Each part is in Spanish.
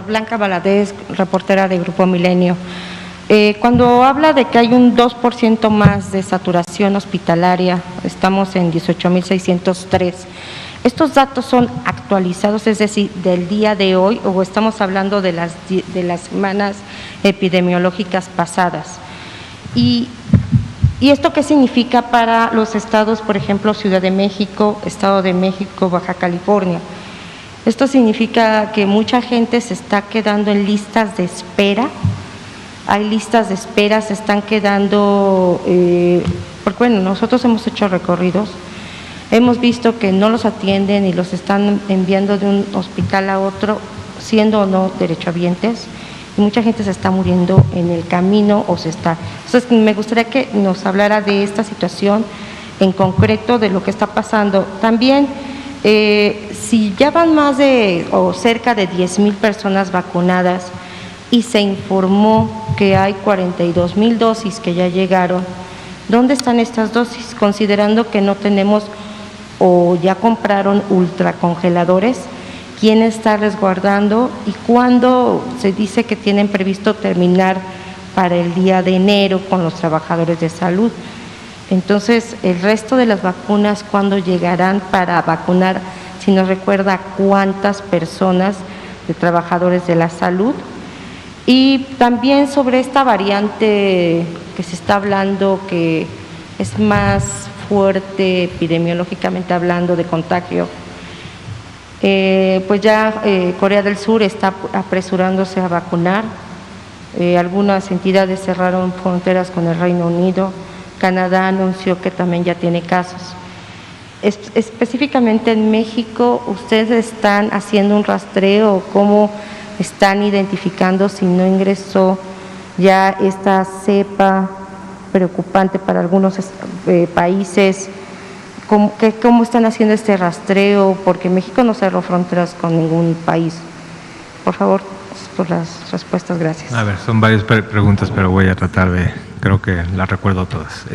Blanca Valadez, reportera de Grupo Milenio. Cuando habla de que hay un 2% más de saturación hospitalaria, estamos en 18.603. ¿Estos datos son actualizados, es decir, del día de hoy, o estamos hablando de las semanas epidemiológicas pasadas? ¿Y esto qué significa para los estados, por ejemplo, Ciudad de México, Estado de México, Baja California? Esto significa que mucha gente se está quedando en listas de espera. Hay listas de espera, se están quedando, porque bueno, nosotros hemos hecho recorridos, hemos visto que no los atienden y los están enviando de un hospital a otro, siendo o no derechohabientes, y mucha gente se está muriendo en el camino o se está. Entonces, me gustaría que nos hablara de esta situación en concreto, de lo que está pasando. También, si ya van más de o cerca de 10,000 personas vacunadas y se informó que hay 42,000 dosis que ya llegaron, ¿dónde están estas dosis? Considerando que no tenemos o ya compraron ultracongeladores, ¿quién está resguardando y cuándo se dice que tienen previsto terminar para el día de enero con los trabajadores de salud? Entonces, el resto de las vacunas, ¿cuándo llegarán para vacunar? Si nos recuerda cuántas personas de trabajadores de la salud. Y también sobre esta variante que se está hablando, que es más fuerte epidemiológicamente hablando de contagio, pues ya Corea del Sur está apresurándose a vacunar. Algunas entidades cerraron fronteras con el Reino Unido. Canadá anunció que también ya tiene casos. Específicamente en México, ¿ustedes están haciendo un rastreo? ¿Cómo están identificando si no ingresó ya esta cepa preocupante para algunos países? ¿Cómo están haciendo este rastreo? Porque México no cerró fronteras con ningún país. Por favor, por las respuestas, gracias. A ver, son varias preguntas, pero voy a tratar de, creo que las recuerdo todas.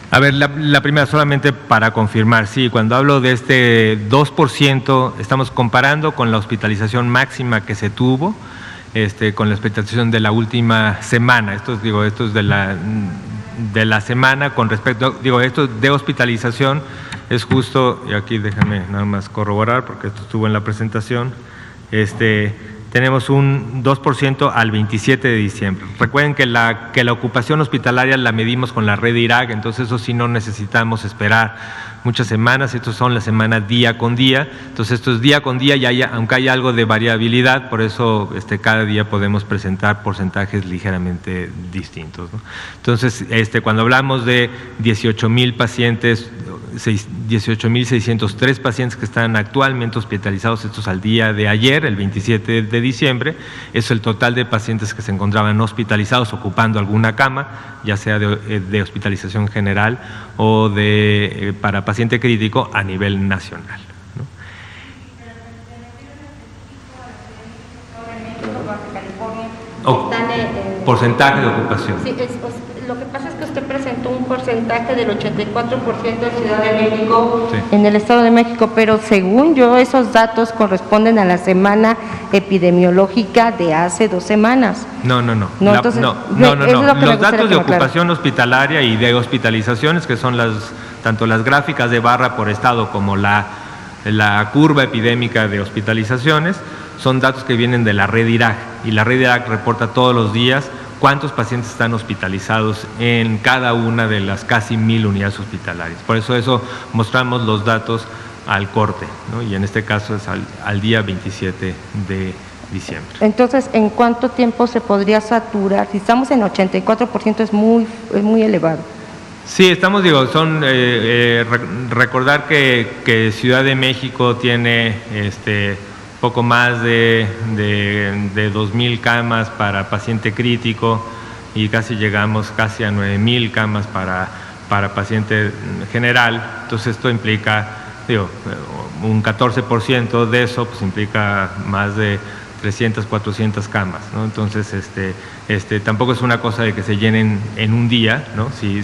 A ver, la primera, solamente para confirmar, sí, cuando hablo de este 2%, estamos comparando con la hospitalización máxima que se tuvo, con la hospitalización de la última semana. Esto es de la semana con respecto, esto de hospitalización es justo, y aquí déjame nada más corroborar porque esto estuvo en la presentación, tenemos un 2% al 27 de diciembre. Recuerden que la ocupación hospitalaria la medimos con la red IRAC, entonces eso sí no necesitamos esperar muchas semanas, estos son las semanas día con día, entonces esto es día con día y aunque hay algo de variabilidad, por eso cada día podemos presentar porcentajes ligeramente distintos, ¿no? Entonces, cuando hablamos de 18,000 pacientes, 18,603 pacientes que están actualmente hospitalizados, estos al día de ayer, el 27 de diciembre, es el total de pacientes que se encontraban hospitalizados ocupando alguna cama, ya sea de hospitalización general o para paciente crítico a nivel nacional, ¿no? Porcentaje de ocupación. Sí, lo que pasa es que usted presentó un porcentaje del 84% en Ciudad de México, sí, en el Estado de México, pero según yo esos datos corresponden a la semana epidemiológica de hace 2 semanas. No. Los datos de ocupación hospitalaria y de hospitalizaciones, que son tanto las gráficas de barra por estado como la curva epidémica de hospitalizaciones, son datos que vienen de la red IRAC, y la red IRAC reporta todos los días cuántos pacientes están hospitalizados en cada una de las casi 1,000 unidades hospitalarias. Por eso mostramos los datos al corte, ¿no? Y en este caso es al día 27 de diciembre. Entonces, ¿en cuánto tiempo se podría saturar? Si estamos en 84% es muy elevado. Sí, estamos, recordar que Ciudad de México tiene poco más de 2,000 camas para paciente crítico y llegamos casi a 9,000 camas para paciente general. Entonces esto implica, un 14% de eso, pues implica más de 300, 400 camas, ¿no? Entonces, tampoco es una cosa de que se llenen en un día, ¿no? Sí,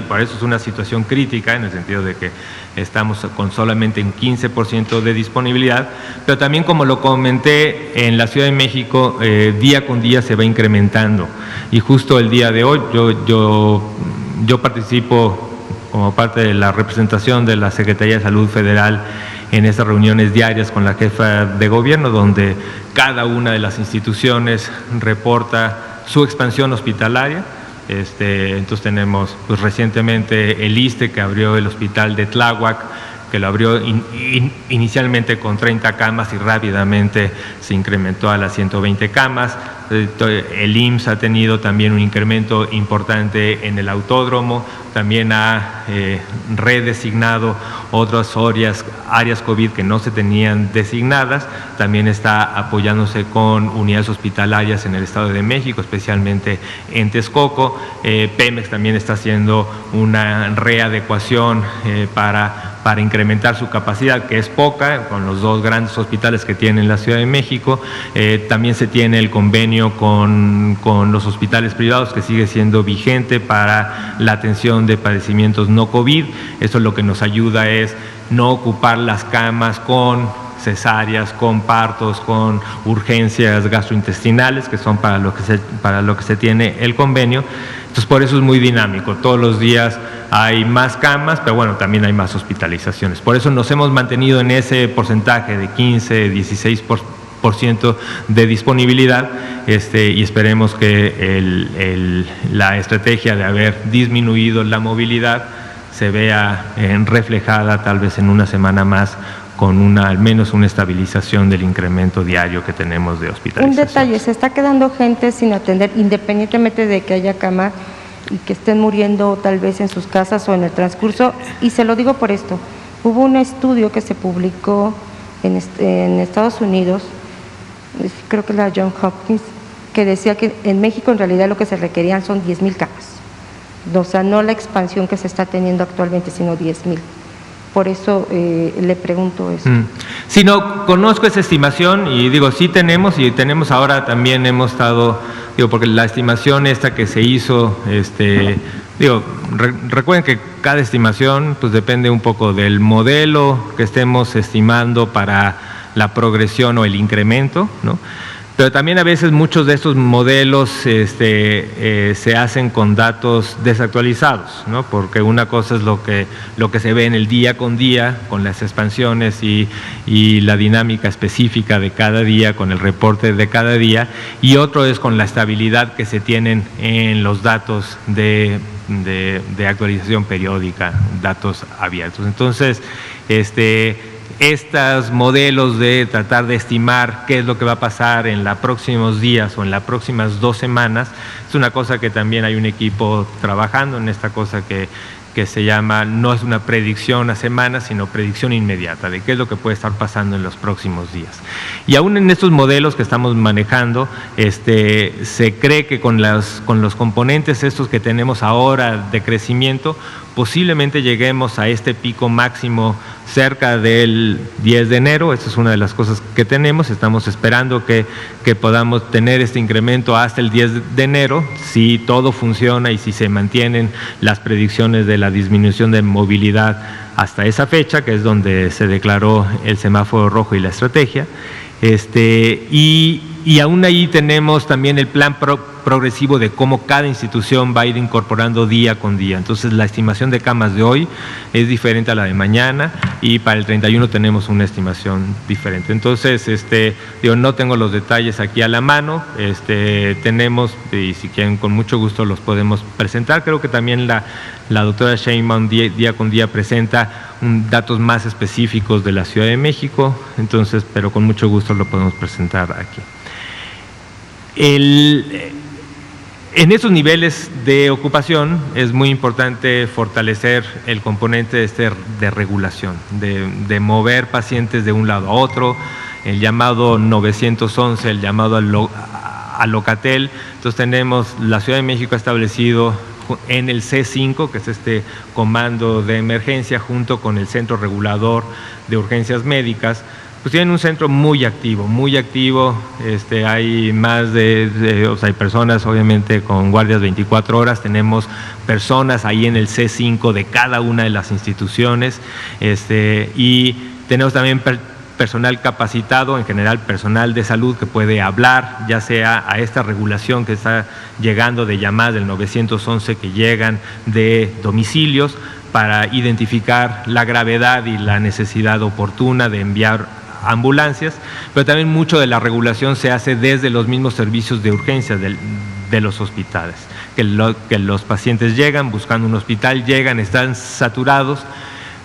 por eso es una situación crítica, en el sentido de que estamos con solamente un 15% de disponibilidad, pero también, como lo comenté, en la Ciudad de México, día con día se va incrementando, y justo el día de hoy yo participo como parte de la representación de la Secretaría de Salud Federal en estas reuniones diarias con la jefa de gobierno, donde cada una de las instituciones reporta su expansión hospitalaria. Entonces tenemos pues, recientemente el ISSSTE, que abrió el hospital de Tláhuac, que lo abrió inicialmente con 30 camas y rápidamente se incrementó a las 120 camas. El IMSS ha tenido también un incremento importante en el autódromo, también ha redesignado otras áreas COVID que no se tenían designadas, también está apoyándose con unidades hospitalarias en el Estado de México, especialmente en Texcoco. Pemex también está haciendo una readecuación para incrementar su capacidad, que es poca, con los dos grandes hospitales que tiene en la Ciudad de México. También se tiene el convenio con los hospitales privados, que sigue siendo vigente para la atención de padecimientos no COVID. Eso lo que nos ayuda es no ocupar las camas con cesáreas, con partos, con urgencias gastrointestinales, que son para lo que se tiene el convenio. Entonces, por eso es muy dinámico. Todos los días hay más camas, pero bueno, también hay más hospitalizaciones. Por eso nos hemos mantenido en ese porcentaje de 15, 16% de disponibilidad, y esperemos que la estrategia de haber disminuido la movilidad se vea reflejada tal vez en una semana más, con al menos una estabilización del incremento diario que tenemos de hospitalización. Un detalle, se está quedando gente sin atender, independientemente de que haya cama y que estén muriendo tal vez en sus casas o en el transcurso, y se lo digo por esto. Hubo un estudio que se publicó en Estados Unidos, creo que la Johns Hopkins, que decía que en México en realidad lo que se requerían son 10,000 camas. O sea, no la expansión que se está teniendo actualmente, sino 10,000. Por eso le pregunto eso. Sí, no, conozco esa estimación y digo, sí tenemos, y tenemos ahora también hemos estado, porque la estimación esta que se hizo, recuerden que cada estimación pues depende un poco del modelo que estemos estimando para la progresión o el incremento, ¿no? Pero también a veces muchos de estos modelos se hacen con datos desactualizados, ¿no? Porque una cosa es lo que se ve en el día con día, con las expansiones y la dinámica específica de cada día, con el reporte de cada día, y otro es con la estabilidad que se tienen en los datos de actualización periódica, datos abiertos. Entonces, estos modelos de tratar de estimar qué es lo que va a pasar en los próximos días o en las próximas 2 semanas, es una cosa que también hay un equipo trabajando en esta cosa que se llama, no es una predicción a semanas, sino predicción inmediata de qué es lo que puede estar pasando en los próximos días. Y aún en estos modelos que estamos manejando, se cree que con los componentes estos que tenemos ahora de crecimiento, posiblemente lleguemos a este pico máximo cerca del 10 de enero. Esta es una de las cosas que tenemos. Estamos esperando que podamos tener este incremento hasta el 10 de enero, si todo funciona y si se mantienen las predicciones de la disminución de movilidad hasta esa fecha, que es donde se declaró el semáforo rojo y la estrategia. Y aún ahí tenemos también el plan progresivo de cómo cada institución va a ir incorporando día con día. Entonces, la estimación de camas de hoy es diferente a la de mañana, y para el 31 tenemos una estimación diferente. Entonces, no tengo los detalles aquí a la mano, tenemos, y si quieren con mucho gusto los podemos presentar. Creo que también la doctora Sheinbaum día con día presenta datos más específicos de la Ciudad de México, entonces, pero con mucho gusto lo podemos presentar aquí. En esos niveles de ocupación es muy importante fortalecer el componente de regulación, de mover pacientes de un lado a otro, el llamado 911, el llamado a Locatel. Entonces tenemos, la Ciudad de México ha establecido en el C5, que es este comando de emergencia, junto con el Centro Regulador de Urgencias Médicas, pues tienen un centro muy activo, hay más o sea, hay personas obviamente con guardias 24 horas, tenemos personas ahí en el C5 de cada una de las instituciones, y tenemos también personal capacitado, en general personal de salud que puede hablar, ya sea a esta regulación que está llegando de llamadas del 911 que llegan de domicilios, para identificar la gravedad y la necesidad oportuna de enviar ambulancias, pero también mucho de la regulación se hace desde los mismos servicios de urgencia de los hospitales, que los pacientes llegan buscando un hospital, están saturados.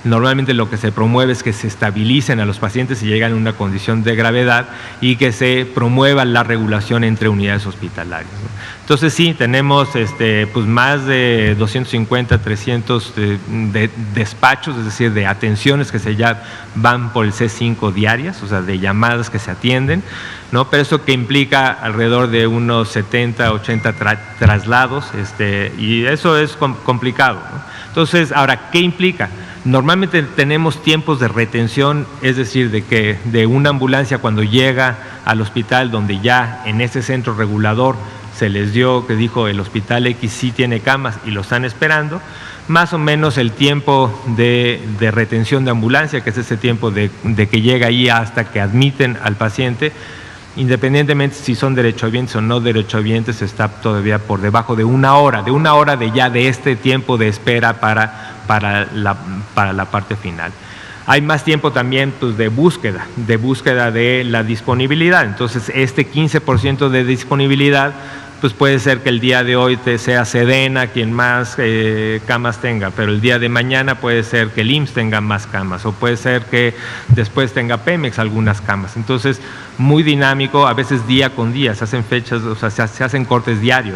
Normalmente lo que se promueve es que se estabilicen a los pacientes si llegan en una condición de gravedad y que se promueva la regulación entre unidades hospitalarias, ¿no? Entonces sí, tenemos pues más de 250, 300 de despachos, es decir, de atenciones que ya van por el C5 diarias, o sea, de llamadas que se atienden, ¿no? Pero eso que implica alrededor de unos 70, 80 traslados, y eso es complicado, ¿no? Entonces, ahora, ¿qué implica? Normalmente tenemos tiempos de retención, es decir, de una ambulancia cuando llega al hospital donde ya en ese centro regulador se les dio, que dijo el hospital X sí tiene camas y lo están esperando, más o menos el tiempo de retención de ambulancia, que es ese tiempo de que llega ahí hasta que admiten al paciente, independientemente si son derechohabientes o no derechohabientes, está todavía por debajo de una hora de este tiempo de espera para la parte final. Hay más tiempo también pues, de búsqueda de la disponibilidad. Entonces, 15% de disponibilidad, pues puede ser que el día de hoy sea Sedena quien más camas tenga, pero el día de mañana puede ser que el IMSS tenga más camas, o puede ser que después tenga Pemex algunas camas. Entonces, muy dinámico, a veces día con día, se hacen fechas, o sea, se hacen cortes diario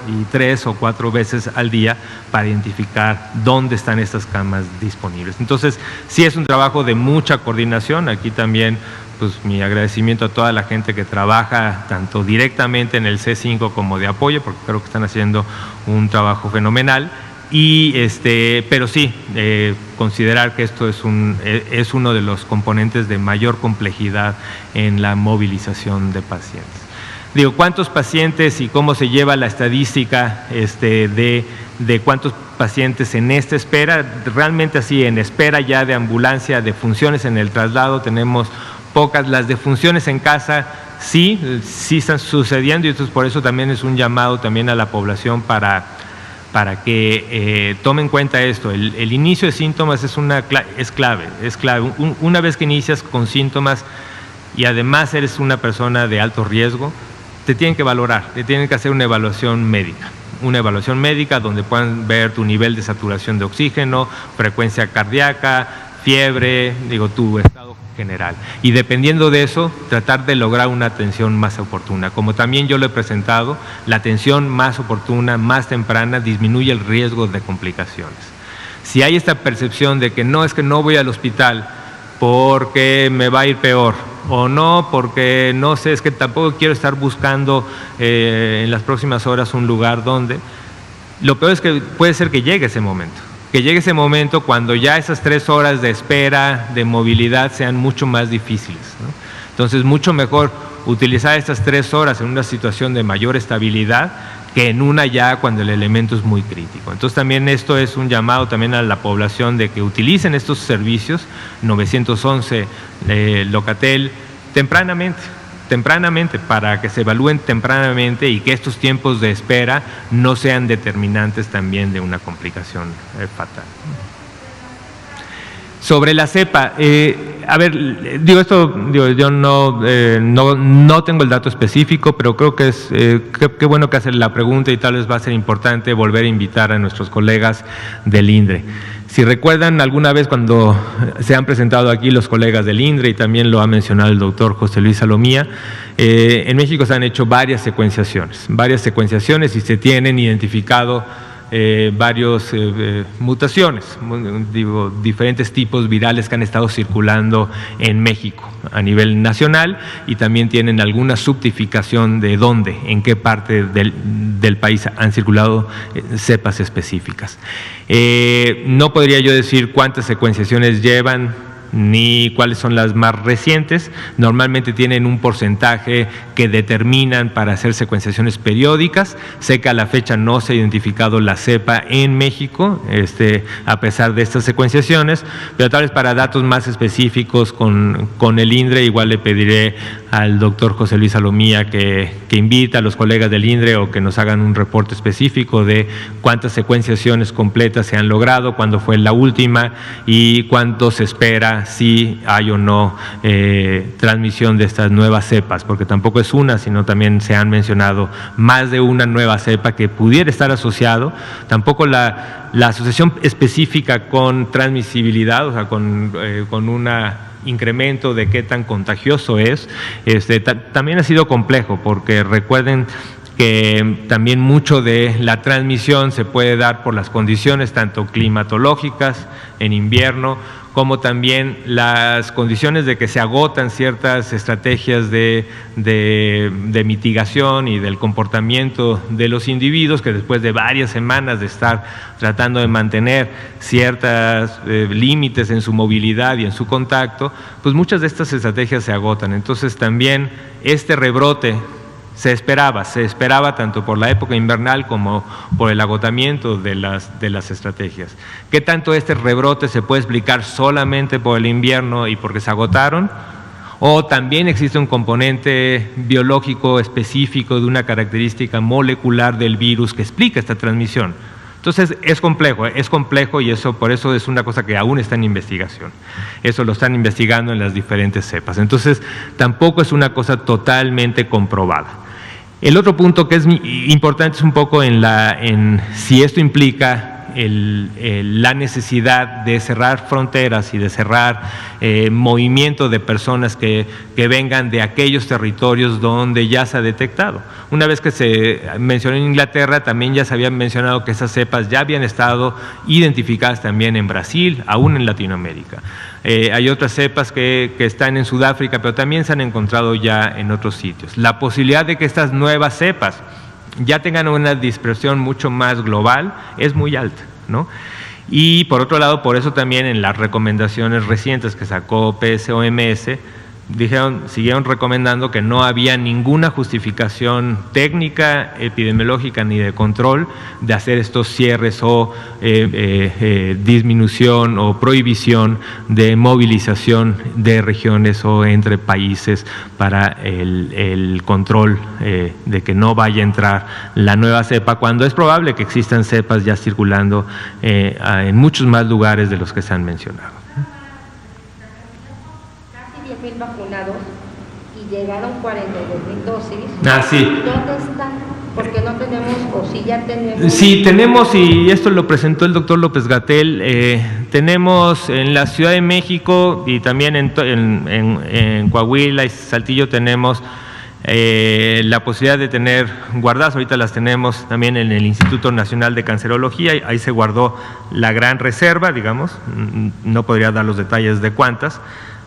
y 3 o 4 veces al día para identificar dónde están estas camas disponibles. Entonces, sí es un trabajo de mucha coordinación. Aquí también pues mi agradecimiento a toda la gente que trabaja tanto directamente en el C5 como de apoyo, porque creo que están haciendo un trabajo fenomenal. Pero sí, considerar que esto es uno de los componentes de mayor complejidad en la movilización de pacientes. Digo, ¿cuántos pacientes y cómo se lleva la estadística de cuántos pacientes en esta espera? Realmente así, en espera ya de ambulancia, de funciones en el traslado, tenemos pocas. Las defunciones en casa sí están sucediendo, y esto es por eso también es un llamado también a la población para que tome en cuenta esto. El inicio de síntomas es clave. Una vez que inicias con síntomas y además eres una persona de alto riesgo, te tienen que valorar, te tienen que hacer una evaluación médica donde puedan ver tu nivel de saturación de oxígeno, frecuencia cardíaca, fiebre, tu estado general. Y dependiendo de eso, tratar de lograr una atención más oportuna. Como también yo lo he presentado, la atención más oportuna, más temprana, disminuye el riesgo de complicaciones. Si hay esta percepción de que no, es que no voy al hospital porque me va a ir peor, o no, porque no sé, es que tampoco quiero estar buscando en las próximas horas un lugar donde, lo peor es que puede ser que llegue ese momento, cuando ya esas 3 horas de espera, de movilidad sean mucho más difíciles, ¿no? Entonces, mucho mejor utilizar estas 3 horas en una situación de mayor estabilidad que en una ya cuando el elemento es muy crítico. Entonces, también esto es un llamado también a la población de que utilicen estos servicios, 911, Locatel, tempranamente, para que se evalúen tempranamente y que estos tiempos de espera no sean determinantes también de una complicación fatal. Sobre la cepa, yo no tengo el dato específico, pero creo que es qué bueno que hacer la pregunta, y tal vez va a ser importante volver a invitar a nuestros colegas del INDRE. Si recuerdan alguna vez cuando se han presentado aquí los colegas del INDRE, y también lo ha mencionado el doctor José Luis Salomía, en México se han hecho varias secuenciaciones y se tienen identificado varias mutaciones, diferentes tipos virales que han estado circulando en México a nivel nacional, y también tienen alguna subtipificación de dónde, en qué parte del país han circulado cepas específicas. No podría yo decir cuántas secuenciaciones llevan, ni cuáles son las más recientes. Normalmente tienen un porcentaje que determinan para hacer secuenciaciones periódicas. Sé que a la fecha no se ha identificado la cepa en México, a pesar de estas secuenciaciones, pero tal vez para datos más específicos con el INDRE, igual le pediré al doctor José Luis Salomía que invite a los colegas del INDRE o que nos hagan un reporte específico de cuántas secuenciaciones completas se han logrado, cuándo fue la última y cuánto se espera, si hay o no transmisión de estas nuevas cepas, porque tampoco es una, sino también se han mencionado más de una nueva cepa que pudiera estar asociado. Tampoco la asociación específica con transmisibilidad, o sea, con una incremento de qué tan contagioso es, también ha sido complejo, porque recuerden que también mucho de la transmisión se puede dar por las condiciones tanto climatológicas en invierno, como también las condiciones de que se agotan ciertas estrategias de mitigación y del comportamiento de los individuos, que después de varias semanas de estar tratando de mantener ciertos límites en su movilidad y en su contacto, pues muchas de estas estrategias se agotan. Entonces también este rebrote se esperaba tanto por la época invernal como por el agotamiento de las estrategias. ¿Qué tanto este rebrote se puede explicar solamente por el invierno y porque se agotaron? ¿O también existe un componente biológico específico de una característica molecular del virus que explica esta transmisión? Entonces es complejo y por eso es una cosa que aún está en investigación. Eso lo están investigando en las diferentes cepas. Entonces tampoco es una cosa totalmente comprobada. El otro punto que es importante es un poco en si esto implica la necesidad de cerrar fronteras y de cerrar movimiento de personas que vengan de aquellos territorios donde ya se ha detectado. Una vez que se mencionó en Inglaterra, también ya se habían mencionado que esas cepas ya habían estado identificadas también en Brasil, aún en Latinoamérica. Hay otras cepas que están en Sudáfrica, pero también se han encontrado ya en otros sitios. La posibilidad de que estas nuevas cepas ya tengan una dispersión mucho más global es muy alta, ¿no? Y por otro lado, por eso también en las recomendaciones recientes que sacó PSOMS, siguieron recomendando que no había ninguna justificación técnica, epidemiológica ni de control de hacer estos cierres o disminución o prohibición de movilización de regiones o entre países para el control de que no vaya a entrar la nueva cepa, cuando es probable que existan cepas ya circulando en muchos más lugares de los que se han mencionado. Vacunados y llegaron 42,000 dosis. Sí. ¿Dónde están? Porque no tenemos, o si ya tenemos. Sí, tenemos, y esto lo presentó el doctor López-Gatell, tenemos en la Ciudad de México y también en Coahuila y Saltillo tenemos la posibilidad de tener guardadas. Ahorita las tenemos también en el Instituto Nacional de Cancerología, ahí se guardó la gran reserva, digamos, no podría dar los detalles de cuántas,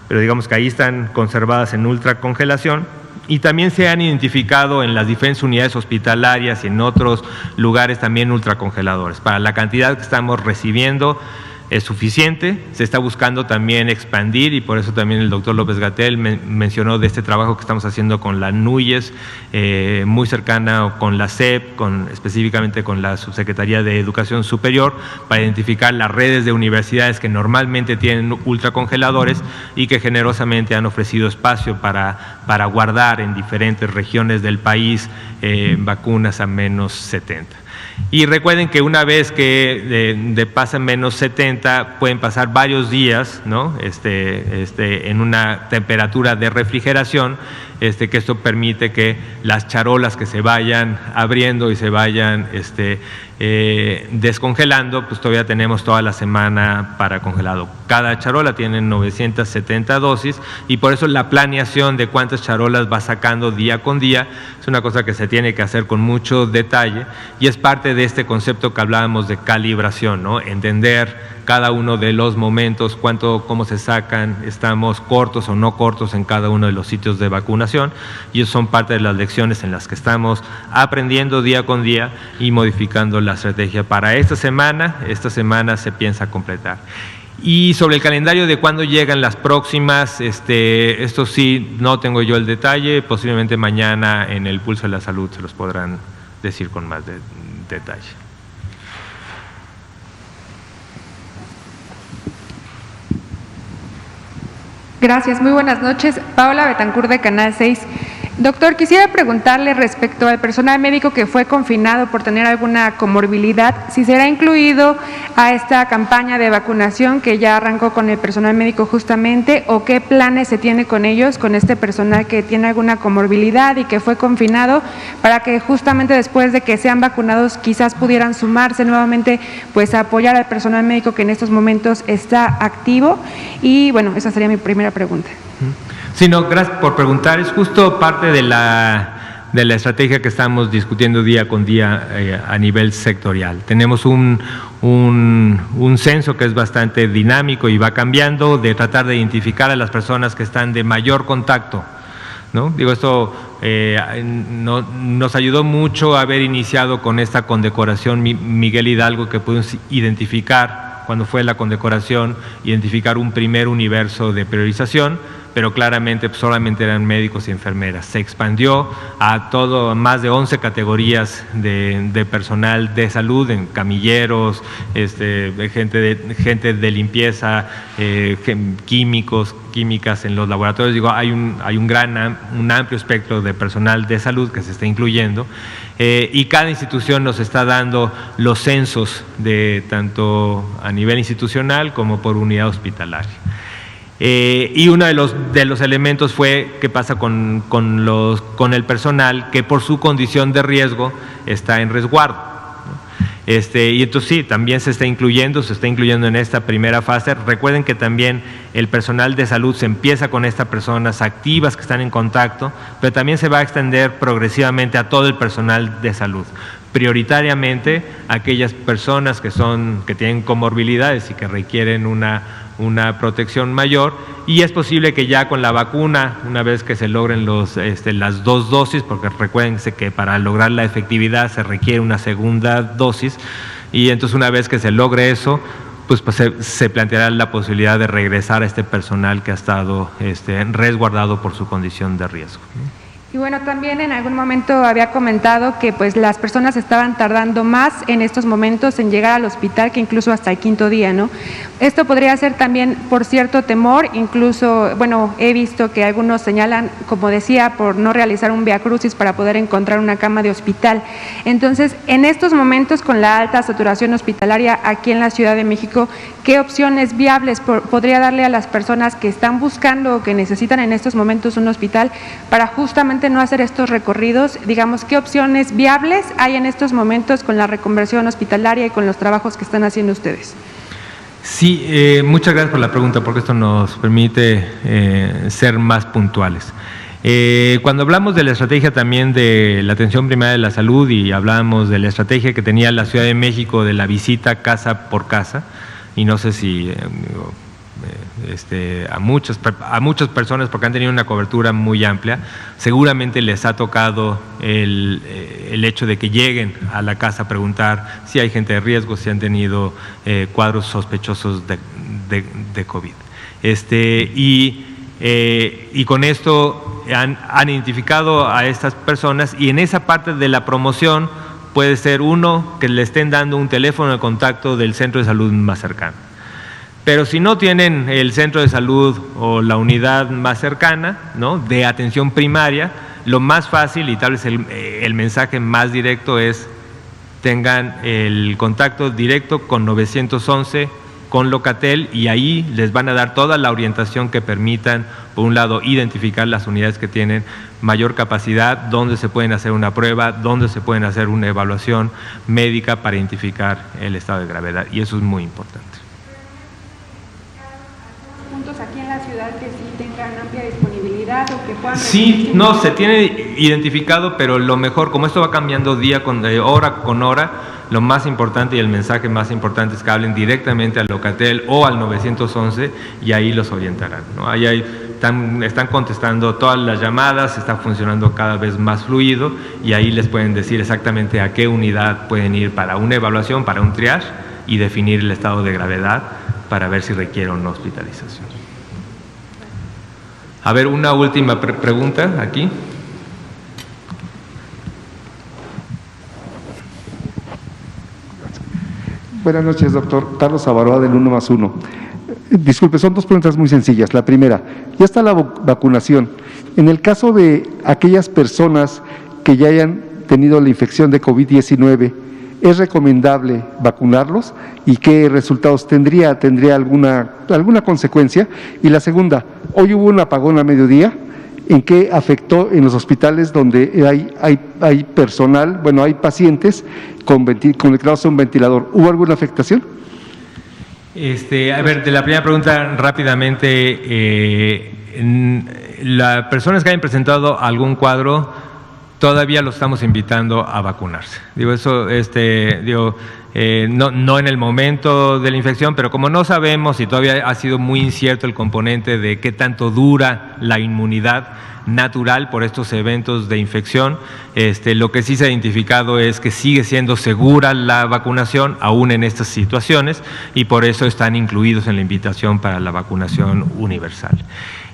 pero digamos que ahí están conservadas en ultracongelación, y también se han identificado en las diferentes unidades hospitalarias y en otros lugares también ultracongeladores. Para la cantidad que estamos recibiendo es suficiente, se está buscando también expandir, y por eso también el doctor López-Gatell mencionó de este trabajo que estamos haciendo con la NUYES, muy cercana con la SEP, específicamente con la Subsecretaría de Educación Superior, para identificar las redes de universidades que normalmente tienen ultracongeladores y que generosamente han ofrecido espacio para guardar en diferentes regiones del país vacunas a menos 70. Y recuerden que una vez que pasan menos 70, pueden pasar varios días, ¿no? En una temperatura de refrigeración, que esto permite que las charolas que se vayan abriendo y se vayan descongelando, pues todavía tenemos toda la semana para congelado. Cada charola tiene 970 dosis, y por eso la planeación de cuántas charolas va sacando día con día es una cosa que se tiene que hacer con mucho detalle, y es parte de este concepto que hablábamos de calibración, ¿no? Entender cada uno de los momentos, cómo se sacan, estamos cortos o no cortos en cada uno de los sitios de vacunación, y eso son parte de las lecciones en las que estamos aprendiendo día con día y modificando la estrategia para esta semana se piensa completar. Y sobre el calendario de cuándo llegan las próximas, esto sí, no tengo yo el detalle, posiblemente mañana en el Pulso de la Salud se los podrán decir con más detalle. Gracias, muy buenas noches. Paola Betancourt de Canal 6. Doctor, quisiera preguntarle respecto al personal médico que fue confinado por tener alguna comorbilidad, si será incluido a esta campaña de vacunación que ya arrancó con el personal médico justamente, o qué planes se tiene con ellos, con este personal que tiene alguna comorbilidad y que fue confinado, para que justamente después de que sean vacunados quizás pudieran sumarse nuevamente pues a apoyar al personal médico que en estos momentos está activo. Y bueno, esa sería mi primera pregunta. Sí, no, gracias por preguntar. Es justo parte de la estrategia que estamos discutiendo día con día a nivel sectorial. Tenemos un censo que es bastante dinámico y va cambiando, de tratar de identificar a las personas que están de mayor contacto, ¿no? Digo, esto nos ayudó mucho haber iniciado con esta condecoración Miguel Hidalgo, que pudimos identificar cuando fue la condecoración, identificar un primer universo de priorización, pero claramente solamente eran médicos y enfermeras. Se expandió a más de 11 categorías de personal de salud, en camilleros, gente de limpieza, químicas en los laboratorios. Digo, hay un amplio espectro de personal de salud que se está incluyendo, y cada institución nos está dando los censos de tanto a nivel institucional como por unidad hospitalaria. Y uno de los elementos fue qué pasa con el personal que por su condición de riesgo está en resguardo, ¿no? Y entonces sí, también se está incluyendo en esta primera fase. Recuerden que también el personal de salud se empieza con estas personas activas que están en contacto, pero también se va a extender progresivamente a todo el personal de salud. Prioritariamente aquellas personas que tienen comorbilidades y que requieren una protección mayor, y es posible que ya con la vacuna, una vez que se logren las 2 dosis, porque recuérdense que para lograr la efectividad se requiere una segunda dosis, y entonces una vez que se logre eso, pues se planteará la posibilidad de regresar a este personal que ha estado resguardado por su condición de riesgo. Y bueno, también en algún momento había comentado que pues las personas estaban tardando más en estos momentos en llegar al hospital que incluso hasta el 5.º día, ¿no? Esto podría ser también por cierto temor, incluso, bueno, he visto que algunos señalan, como decía, por no realizar un viacrucis para poder encontrar una cama de hospital. Entonces, en estos momentos con la alta saturación hospitalaria aquí en la Ciudad de México, ¿qué opciones viables podría darle a las personas que están buscando o que necesitan en estos momentos un hospital para justamente no hacer estos recorridos? Digamos, ¿qué opciones viables hay en estos momentos con la reconversión hospitalaria y con los trabajos que están haciendo ustedes? Sí, muchas gracias por la pregunta, porque esto nos permite ser más puntuales. Cuando hablamos de la estrategia también de la atención primaria de la salud, y hablamos de la estrategia que tenía la Ciudad de México de la visita casa por casa, y no sé si a muchas personas, porque han tenido una cobertura muy amplia, seguramente les ha tocado el hecho de que lleguen a la casa a preguntar si hay gente de riesgo, si han tenido cuadros sospechosos de COVID. Y con esto han identificado a estas personas, y en esa parte de la promoción puede ser uno que le estén dando un teléfono de contacto del centro de salud más cercano. Pero si no tienen el centro de salud o la unidad más cercana, ¿no?, de atención primaria, lo más fácil y tal vez el mensaje más directo es: tengan el contacto directo con 911, con Locatel, y ahí les van a dar toda la orientación que permitan, por un lado, identificar las unidades que tienen mayor capacidad, dónde se pueden hacer una prueba, dónde se pueden hacer una evaluación médica para identificar el estado de gravedad, y eso es muy importante. Aquí en la ciudad que sí tengan amplia disponibilidad o que puedan… Sí, no, se tiene identificado, pero lo mejor, como esto va cambiando hora con hora, lo más importante y el mensaje más importante es que hablen directamente al Locatel o al 911, y ahí los orientarán, ¿no? Ahí están contestando todas las llamadas, está funcionando cada vez más fluido, y ahí les pueden decir exactamente a qué unidad pueden ir para una evaluación, para un triage, y definir el estado de gravedad para ver si requiere una hospitalización. A ver, una última pregunta aquí. Buenas noches, doctor. Carlos Avaroa, del 1+1. Disculpe, son dos preguntas muy sencillas. La primera, ya está la vacunación. En el caso de aquellas personas que ya hayan tenido la infección de COVID-19, ¿es recomendable vacunarlos? ¿Y qué resultados tendría? ¿Tendría alguna consecuencia? Y la segunda, hoy hubo un apagón a mediodía. ¿En qué afectó en los hospitales donde hay personal, bueno, hay pacientes conectados a un ventilador? ¿Hubo alguna afectación? A ver, de la primera pregunta rápidamente, las personas que hayan presentado algún cuadro, todavía lo estamos invitando a vacunarse. Digo, eso, no en el momento de la infección, pero como no sabemos y todavía ha sido muy incierto el componente de qué tanto dura la inmunidad natural por estos eventos de infección, lo que sí se ha identificado es que sigue siendo segura la vacunación aún en estas situaciones y por eso están incluidos en la invitación para la vacunación universal.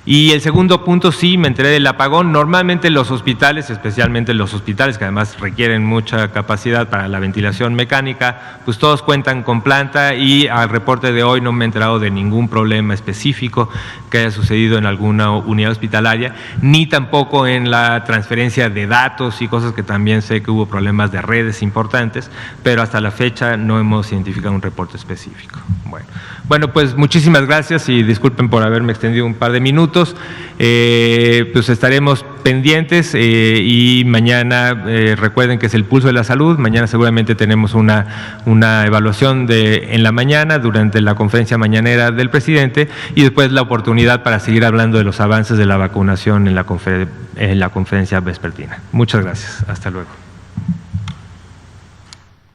Y el segundo punto, sí, me enteré del apagón. Normalmente los hospitales, especialmente los hospitales que además requieren mucha capacidad para la ventilación mecánica, pues todos cuentan con planta y al reporte de hoy no me he enterado de ningún problema específico que haya sucedido en alguna unidad hospitalaria, ni tampoco en la transferencia de datos y cosas que también sé que hubo problemas de redes importantes, pero hasta la fecha no hemos identificado un reporte específico. Bueno, pues muchísimas gracias y disculpen por haberme extendido un par de minutos. Pues estaremos pendientes y mañana recuerden que es el pulso de la salud. Mañana seguramente tenemos una evaluación en la mañana durante la conferencia mañanera del presidente y después la oportunidad para seguir hablando de los avances de la vacunación en la conferencia vespertina. Muchas gracias. Hasta luego.